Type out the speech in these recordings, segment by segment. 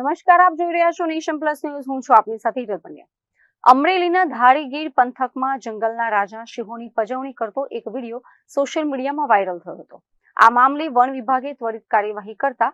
નમસ્કાર, આપ જોઈ રહ્યા છો નેશન પ્લસ ન્યૂઝ. હું છું આપની સાથે હિરલ પંડ્યા. અમરેલીના ધારીગીર પંથકમાં જંગલના રાજા સિંહોની પજવણી કરતો એક વિડીયો સોશિયલ મીડિયામાં વાયરલ થયો હતો. આ મામલે વન વિભાગે ત્વરિત કાર્યવાહી કરતા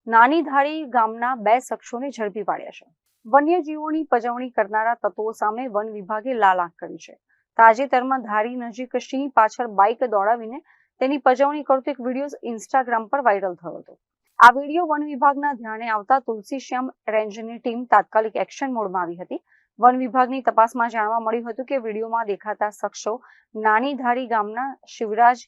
નાની ધારી ગામના 2 શખ્સોને ઝડપી પાડ્યા છે. વન્યજીવોની પજવણી કરનારા તત્વો સામે વન વિભાગે લાલ આંખ કરી છે. તાજેતરમાં ધારી નજીક સિંહ પાછળ બાઇક દોડાવીને તેની પજવણી કરતો એક વિડીયો ઇન્સ્ટાગ્રામ પર વાયરલ થયો હતો. આ વિડીયો વન વિભાગના ધ્યાને આવતા તુલસીશ્યામ રેન્જની ટીમ તાત્કાલિક એક્શન મોડમાં આવી હતી. વન વિભાગની તપાસમાં જાણવા મળ્યું હતું કે વિડીયોમાં દેખાતા શખ્સો નાની ધારી ગામના શિવરાજ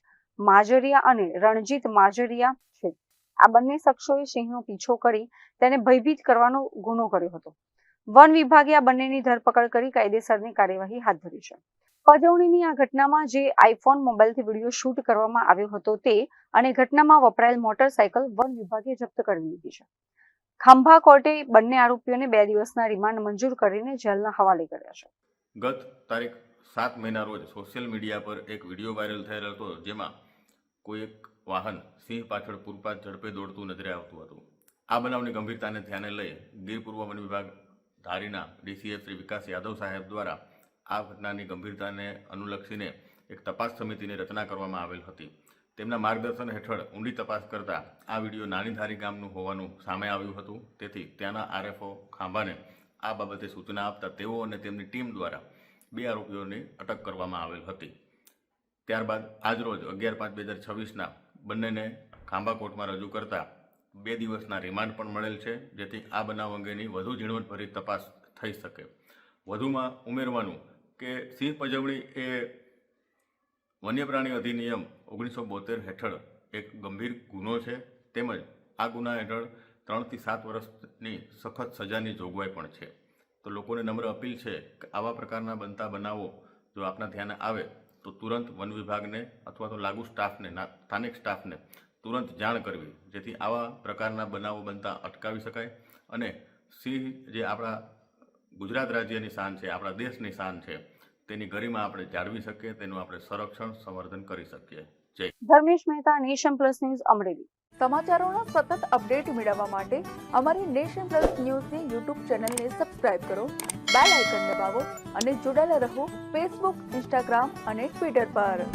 માજરિયા અને રણજીત માજરિયા છે. આ બંને શખ્સોએ સિંહનો પીછો કરી તેને ભયભીત કરવાનો ગુનો કર્યો હતો. વન વિભાગે આ બંનેની ધરપકડ કરી કાયદેસરની કાર્યવાહી હાથ ધરી છે. પજવણીની આ ઘટનામાં જે આઈફોન મોબાઈલથી વિડીયો શૂટ કરવામાં આવ્યો હતો તે અને ઘટનામાં વપરાયેલ મોટરસાયકલ વન વિભાગે જપ્ત કરી લીધી છે. ખાંભા કોર્ટે બંને આરોપીઓને 2 દિવસના રિમાન્ડ મંજૂર કરીને જેલના હવાલે કર્યા છે. ગત તારીખ 7 મેના રોજ સોશિયલ મીડિયા પર એક વિડીયો વાયરલ થયેલ હતો, જેમાં કોઈ એક વાહન સિંહ પાછળ પૂરપાટ ઝડપે દોડતું નજરે આવતું હતું. આ બનાવની ગંભીરતાને ધ્યાને લઈ ગીર પૂર્વ વન વિભાગ ધારીના ડીસીએફ શ્રી વિકાસ યાદવ સાહેબ દ્વારા આ ઘટનાની ગંભીરતાને અનુલક્ષીને એક તપાસ સમિતિની રચના કરવામાં આવેલ હતી. તેમના માર્ગદર્શન હેઠળ ઊંડી તપાસ કરતા આ વિડીયો નાની ધારી ગામનું હોવાનું સામે આવ્યું હતું. તેથી ત્યાંના આરએફઓ ખાંભાને આ બાબતે સૂચના આપતા તેઓ અને તેમની ટીમ દ્વારા 2 આરોપીઓની અટક કરવામાં આવેલ હતી. ત્યારબાદ આજરોજ 11/5/2026ના બંનેને ખાંભા કોર્ટમાં રજૂ કરતા 2 દિવસના રિમાન્ડ પણ મળેલ છે, જેથી આ બનાવ અંગેની વધુ ઝીણવટભરી તપાસ થઈ શકે. વધુમાં ઉમેરવાનું કે સિંહ પજવણી એ વન્ય પ્રાણી અધિનિયમ 1972 હેઠળ એક ગંભીર ગુનો છે. તેમજ આ ગુના હેઠળ 3 થી 7 વર્ષની સખત સજાની જોગવાઈ પણ છે. તો લોકોને નમ્ર અપીલ છે કે આવા પ્રકારના બનતા બનાવો જો આપના ધ્યાને આવે તો તુરંત વન વિભાગને અથવા તો લાગુ સ્ટાફને, સ્થાનિક સ્ટાફને તુરંત જાણ કરવી, જેથી આવા પ્રકારના બનાવો બનતા અટકાવી શકાય અને સિંહ જે આપણા ગુજરાત રાજ્યની શાન છે, આપણા દેશની શાન છે, તેની ગરિમા આપણે જાળવી શકીએ, તેનું આપણે સંરક્ષણ સંવર્ધન કરી શકીએ. જય. Dharmesh Mehta, nation plus news, Amreli. સમાચારોના સતત અપડેટ મેળવવા માટે અમારી નેશન પ્લસ ન્યૂઝની યુટ્યુબ ચેનલને સબસ્ક્રાઇબ કરો, બેલ આઇકન દબાવો અને જોડાયેલા રહો ફેસબુક, ઇન્સ્ટાગ્રામ અને ટ્વિટર પર.